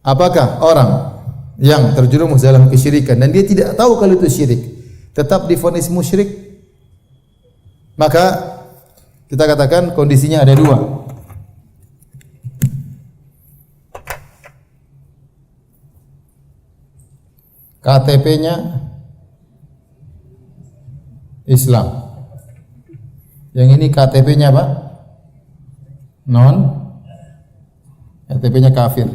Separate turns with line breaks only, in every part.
Apakah orang yang terjerumus dalam kesyirikan dan dia tidak tahu kalau itu syirik, tetap divonis musyrik? Maka kita katakan kondisinya ada dua. KTP-nya Islam. Yang ini KTP-nya apa? Non. KTP-nya kafir.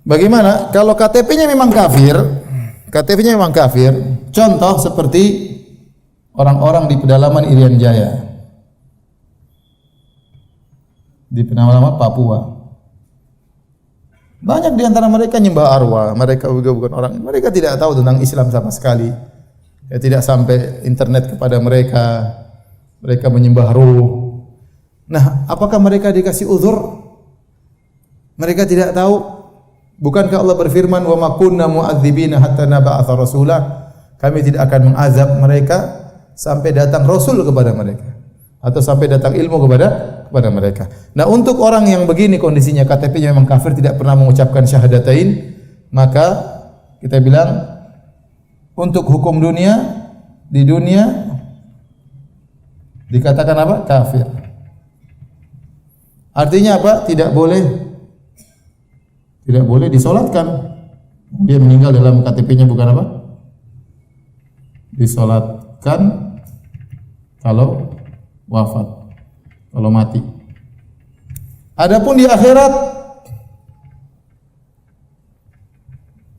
Bagaimana kalau KTP-nya memang kafir? KTP-nya memang kafir. Contoh seperti orang-orang di pedalaman Irian Jaya, di pedalaman Papua. Banyak di antara mereka nyembah arwah, mereka juga bukan orang, mereka tidak tahu tentang Islam sama sekali. Ya, tidak sampai internet kepada mereka. Mereka menyembah ruh. Nah, apakah mereka dikasih uzur? Mereka tidak tahu. Bukankah Allah berfirman, "Wa ma kunna mu'adzibina hatta nab'atha rasula." Kami tidak akan mengazab mereka sampai datang rasul kepada mereka atau sampai datang ilmu kepada mereka. Nah, untuk orang yang begini kondisinya, KTP-nya memang kafir, tidak pernah mengucapkan syahadatain, maka kita bilang untuk hukum dunia, di dunia dikatakan apa? Kafir. Artinya apa? Tidak boleh disolatkan. Dia meninggal dalam KTP-nya bukan apa? Disolatkan kalau wafat, kalau mati. Adapun di akhirat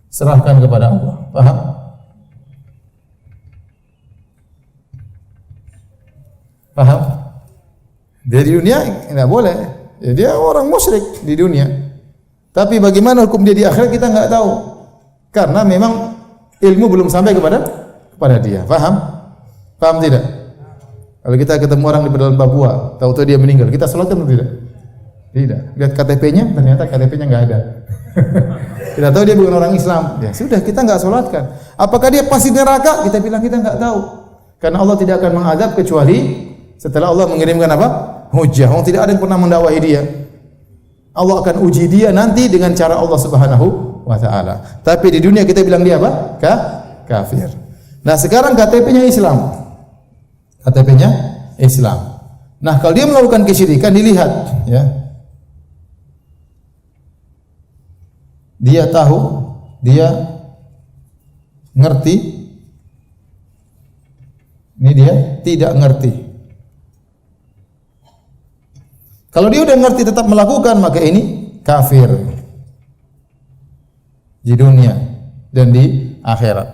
serahkan kepada Allah. Paham? Paham? Dia di dunia tidak boleh. Ya, dia orang musyrik di dunia. Tapi bagaimana hukum dia di akhirat kita enggak tahu. Karena memang ilmu belum sampai kepada dia. Paham? Paham tidak? Kalau kita ketemu orang di pedalaman Papua, tahu-tahu dia meninggal, kita salatkan atau tidak? Tidak. Lihat KTP-nya, ternyata KTP-nya enggak ada. Kita tahu dia bukan orang Islam. Ya sudah, kita enggak salatkan. Apakah dia pasti neraka? Kita bilang kita enggak tahu. Karena Allah tidak akan mengazab kecuali setelah Allah mengirimkan apa? Hujjah. Allah tidak ada yang pernah mendakwahi dia. Allah akan uji dia nanti dengan cara Allah Subhanahu wa taala. Tapi di dunia kita bilang dia apa? Kafir. Nah, sekarang KTP-nya Islam. KTP-nya Islam. Nah, kalau dia melakukan kesyirikan dilihat, ya. Dia tahu, dia ngerti. Ini dia tidak ngerti. Kalau dia udah ngerti tetap melakukan, maka ini kafir di dunia dan di akhirat.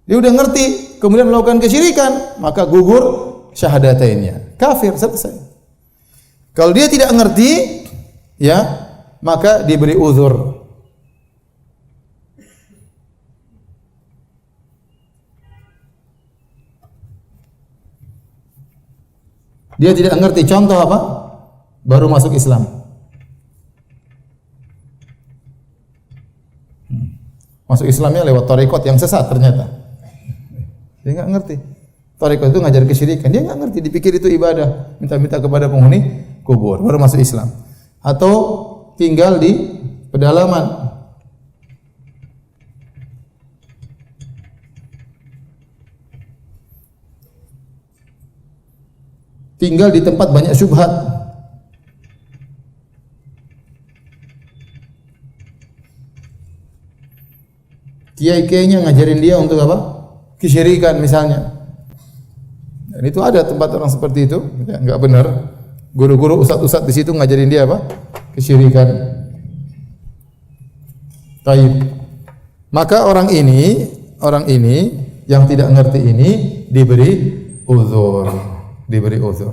Dia udah ngerti, kemudian melakukan kesyirikan, maka gugur syahadatainnya. Kafir, selesai. Kalau dia tidak ngerti, ya, maka diberi uzur. Dia tidak ngerti, contoh apa? Baru masuk Islam. Masuk Islamnya lewat tarekat yang sesat ternyata. Dia enggak ngerti. Tarekat itu ngajar kesyirikan, dia enggak ngerti, dipikir itu ibadah, minta-minta kepada penghuni kubur, baru masuk Islam. Atau tinggal di pedalaman. Tinggal di tempat banyak syubhat. Kiai-kiainya ngajarin dia untuk apa? Kesyirikan misalnya. Dan itu ada tempat orang seperti itu, ya, enggak benar. Guru-guru, ustaz-ustaz di situ ngajarin dia apa? Kesyirikan. Taib. Maka orang ini yang tidak ngerti ini diberi uzur. Diberi uzur.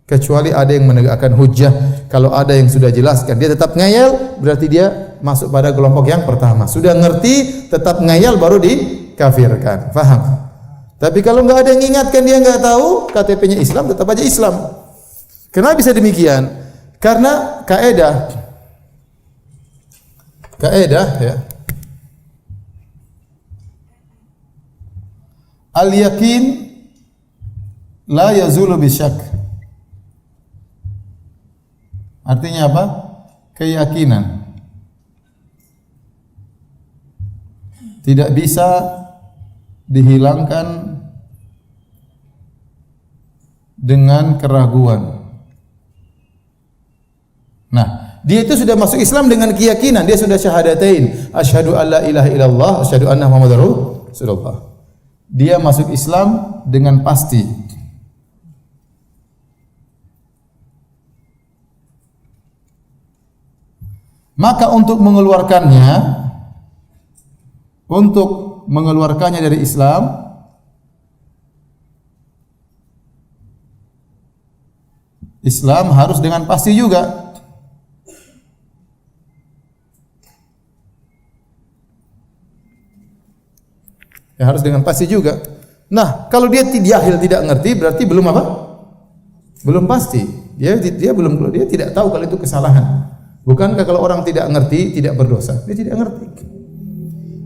Kecuali ada yang menegakkan hujjah. Kalau ada yang sudah jelaskan, dia tetap ngayal, berarti dia masuk pada kelompok yang pertama. Sudah ngerti, tetap ngayal, baru dikafirkan. Faham? Tapi kalau enggak ada yang ingatkan, dia enggak tahu, KTP-nya Islam, tetap aja Islam. Kenapa bisa demikian? Karena kaidah ya. Al-yakin la yazulu bisyak. Artinya apa? Keyakinan. Tidak bisa dihilangkan dengan keraguan. Nah, dia itu sudah masuk Islam dengan keyakinan, dia sudah syahadatain, asyhadu alla ilaha illallah, asyhadu anna muhammadar rasulullah. Dia masuk Islam dengan pasti. Maka untuk mengeluarkannya dari Islam, Islam harus dengan pasti juga. Ya, harus dengan pasti juga. Nah, kalau dia jahil tidak ngerti berarti belum apa? Belum pasti. Dia tidak tahu kalau itu kesalahan. Bukankah kalau orang tidak ngerti tidak berdosa? Dia tidak ngerti.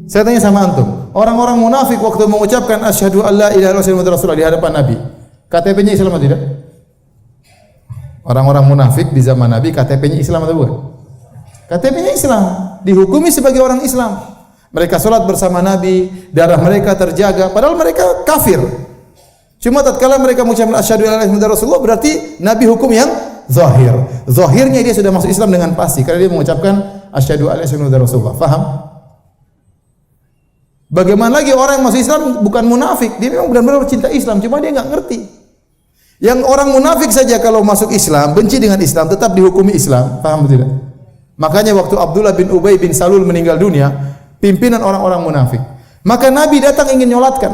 Saya tanya sama antum, orang-orang munafik waktu mengucapkan asyhadu alla ilaha illallah rasulullah di hadapan Nabi, KTP-nya Islam atau tidak? Orang-orang munafik di zaman Nabi KTP-nya Islam atau bukan? KTP-nya Islam, dihukumi sebagai orang Islam. Mereka salat bersama Nabi, darah mereka terjaga, padahal mereka kafir. Cuma tatkala mereka mengucapkan asyhadu alla ilaha illallah rasulullah berarti Nabi hukum yang zahir. Zahirnya dia sudah masuk Islam dengan pasti karena dia mengucapkan asyhadu alla ilaha illallah rasulullah. Faham? Bagaimana lagi orang yang masuk Islam bukan munafik, dia memang benar-benar cinta Islam, cuma dia enggak ngerti. Yang orang munafik saja kalau masuk Islam, benci dengan Islam, tetap dihukumi Islam. Paham tidak? Makanya waktu Abdullah bin Ubay bin Salul meninggal dunia, pimpinan orang-orang munafik. Maka Nabi datang ingin nyolatkan.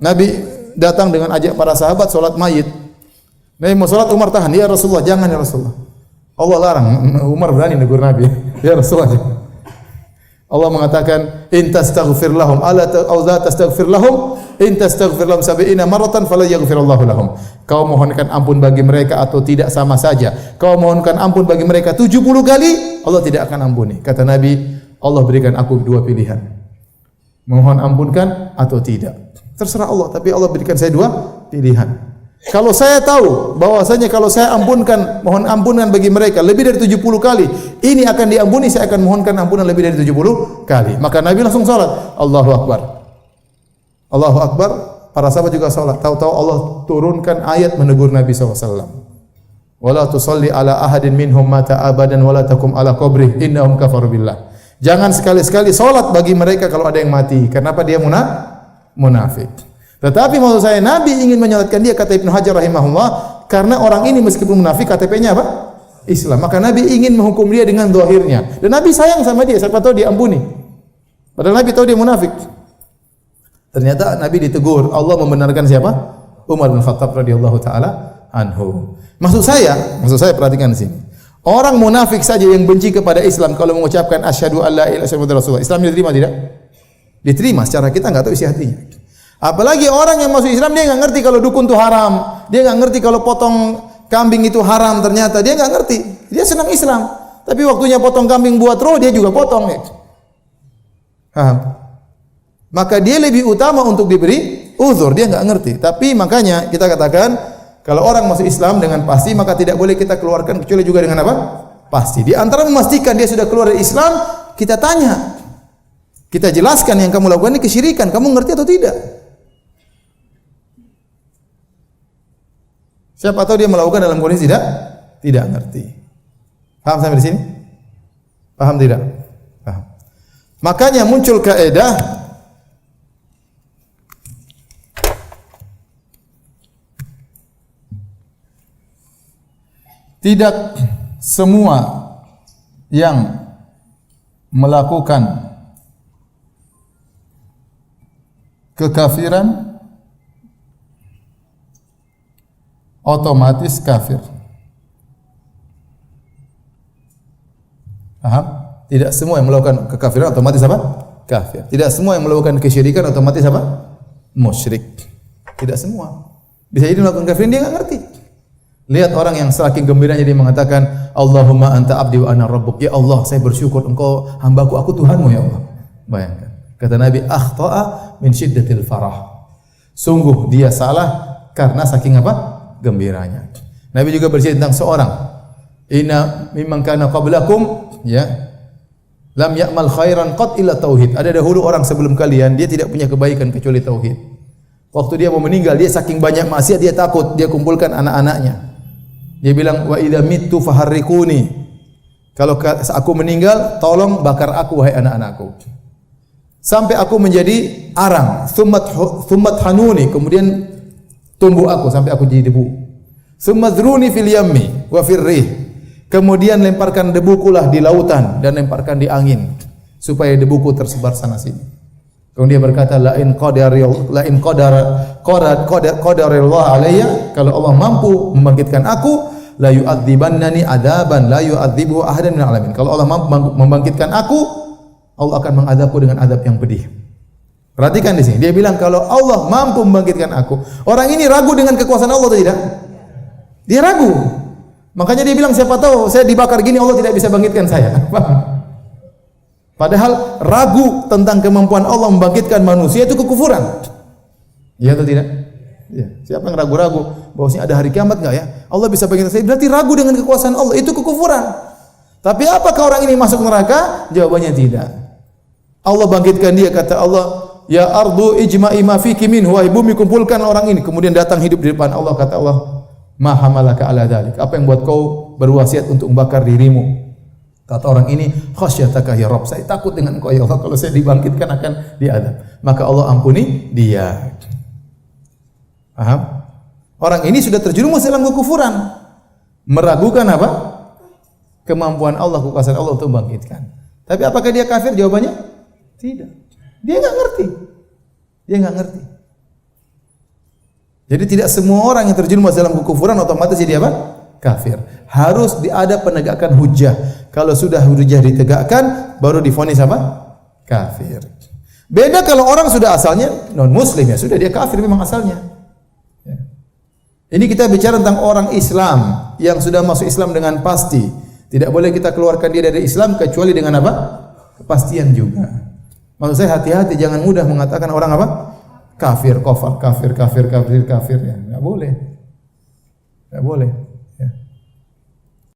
Nabi datang dengan ajak para sahabat solat mayit. Nabi mau solat, Umar tahan. Ya Rasulullah, jangan ya Rasulullah. Allah larang. Umar berani negur Nabi. Ya Rasulullah. Allah mengatakan, in tastaghfir lahum aw la tastaghfir lahum in tastaghfir lahum 70 maratan fala yaghfirullahu lahum. Kau mohonkan ampun bagi mereka atau tidak sama saja. Kau mohonkan ampun bagi mereka 70 kali, Allah tidak akan ampuni. Kata Nabi, Allah berikan aku dua pilihan. Mohon ampunkan atau tidak. Terserah Allah, tapi Allah berikan saya dua pilihan. Kalau saya tahu bahwasanya kalau saya ampunkan, mohon ampunan bagi mereka lebih dari 70 kali, ini akan diampuni, saya akan mohonkan ampunan lebih dari 70 kali. Maka Nabi langsung salat. Allahu Akbar. Allahu Akbar. Para sahabat juga salat. Tahu-tahu Allah turunkan ayat menegur Nabi SAW. Wala tusalli ala ahadin minhum mata abadan wala takum ala qabrih innahum kafaru billah. Jangan sekali-sekali salat bagi mereka kalau ada yang mati. Kenapa dia munafik? Tetapi maksud saya Nabi ingin menyolatkan dia, kata Ibnu Hajar rahimahullah, karena orang ini meskipun munafik KTP-nya apa? Islam. Maka Nabi ingin menghukum dia dengan zahirnya. Dan Nabi sayang sama dia, siapa tahu diampuni. Padahal Nabi tahu dia munafik. Ternyata Nabi ditegur. Allah membenarkan siapa? Umar bin Khattab radhiyallahu taala anhu. Maksud saya perhatikan di sini. Orang munafik saja yang benci kepada Islam kalau mengucapkan asyhadu alla ilaha illallah rasulullah, Islam diterima tidak? Diterima, secara kita enggak tahu isi hatinya. Apalagi orang yang masuk Islam dia enggak ngerti kalau dukun itu haram, dia enggak ngerti kalau potong kambing itu haram, ternyata dia enggak ngerti. Dia senang Islam, tapi waktunya potong kambing buat roh dia juga potong. Paham? Maka dia lebih utama untuk diberi uzur, dia enggak ngerti. Tapi makanya kita katakan kalau orang masuk Islam dengan pasti maka tidak boleh kita keluarkan kecuali juga dengan apa? Pasti. Di antara memastikan dia sudah keluar dari Islam, kita tanya. Kita jelaskan yang kamu lakukan ini kesyirikan, kamu ngerti atau tidak? Siapa tahu dia melakukan dalam kondisi tidak ngerti. Paham sampai di sini? Paham tidak? Paham. Makanya muncul kaidah tidak semua yang melakukan kekafiran otomatis kafir. Paham? Tidak semua yang melakukan kekafiran otomatis apa? Kafir. Tidak semua yang melakukan kesyirikan otomatis apa? Musyrik. Tidak semua. Bisa jadi melakukan kafirin dia enggak ngerti. Lihat orang yang saking gembiranya dia mengatakan, Allahumma anta abdi wa ana rabbuk. Ya Allah, saya bersyukur engkau hambaku, aku Tuhanmu ya Allah. Bayangkan. Kata Nabi, akhta'a min syiddatil farah. Sungguh dia salah Karena saking apa? Gembiranya. Nabi juga bercerita tentang seorang, inna mimman kana qablakum, ya, lam ya'mal khairan qat illa tauhid. Ada dahulu orang sebelum kalian, dia tidak punya kebaikan kecuali tauhid. Waktu dia mau meninggal, dia saking banyak maksiat, dia takut, dia kumpulkan anak-anaknya. Dia bilang, wa idza mittu faharriquni. Kalau aku meninggal, tolong bakar aku wahai anak-anakku. Sampai aku menjadi arang, thummat hanuni, kemudian tumbuh aku sampai aku jadi debu. Sumadruni fil yammi wa fir rih. Kemudian lemparkan debukulah di lautan dan lemparkan di angin supaya debuku tersebar sana sini. Kemudian dia berkata la in qadarallahu alayya, kalau Allah mampu membangkitkan aku, la yu'adzibannani adaban la yu'adzibuhu ahadan minal alamin. Kalau Allah mampu membangkitkan aku, Allah akan mengadabku dengan adab yang pedih. Perhatikan di sini. Dia bilang kalau Allah mampu membangkitkan aku. Orang ini ragu dengan kekuasaan Allah atau tidak? Dia ragu. Makanya dia bilang, siapa tahu saya dibakar gini Allah tidak bisa bangkitkan saya. Padahal ragu tentang kemampuan Allah membangkitkan manusia itu kekufuran. Iya atau tidak? Ya. Siapa yang ragu-ragu bahwasanya ada hari kiamat enggak ya? Allah bisa bangkitkan saya. Berarti ragu dengan kekuasaan Allah, itu kekufuran. Tapi apakah orang ini masuk neraka? Jawabannya tidak. Allah bangkitkan dia, kata Allah, ya ardu ijma'i ma fiki minhu, wahai bumi kumpulkan orang ini. Kemudian datang hidup di depan Allah, kata Allah, ma hamalaka ala dzalik. Apa yang buat kau berwasiat untuk membakar dirimu? Kata orang ini, khasyataka ya Rabb, saya takut dengan Engkau ya Allah, kalau saya dibangkitkan akan diadab. Maka Allah ampuni dia. Paham? Orang ini sudah terjerumus dalam kekufuran, meragukan apa? Kemampuan Allah, kekuasaan Allah untuk membangkitkan. Tapi apakah dia kafir? Jawabannya tidak. Dia enggak ngerti. Dia enggak ngerti. Jadi tidak semua orang yang terjerumus dalam kekufuran otomatis jadi apa? Kafir. Harus ada penegakan hujjah. Kalau sudah hujjah ditegakkan, baru divonis apa? Kafir. Beda kalau orang sudah asalnya non muslim, ya sudah dia kafir memang asalnya. Ya. Ini kita bicara tentang orang Islam yang sudah masuk Islam dengan pasti. Tidak boleh kita keluarkan dia dari Islam kecuali dengan apa? Kepastian juga. Maksud saya hati-hati, jangan mudah mengatakan orang apa? Kafir, kafir ya. Enggak boleh. Enggak boleh.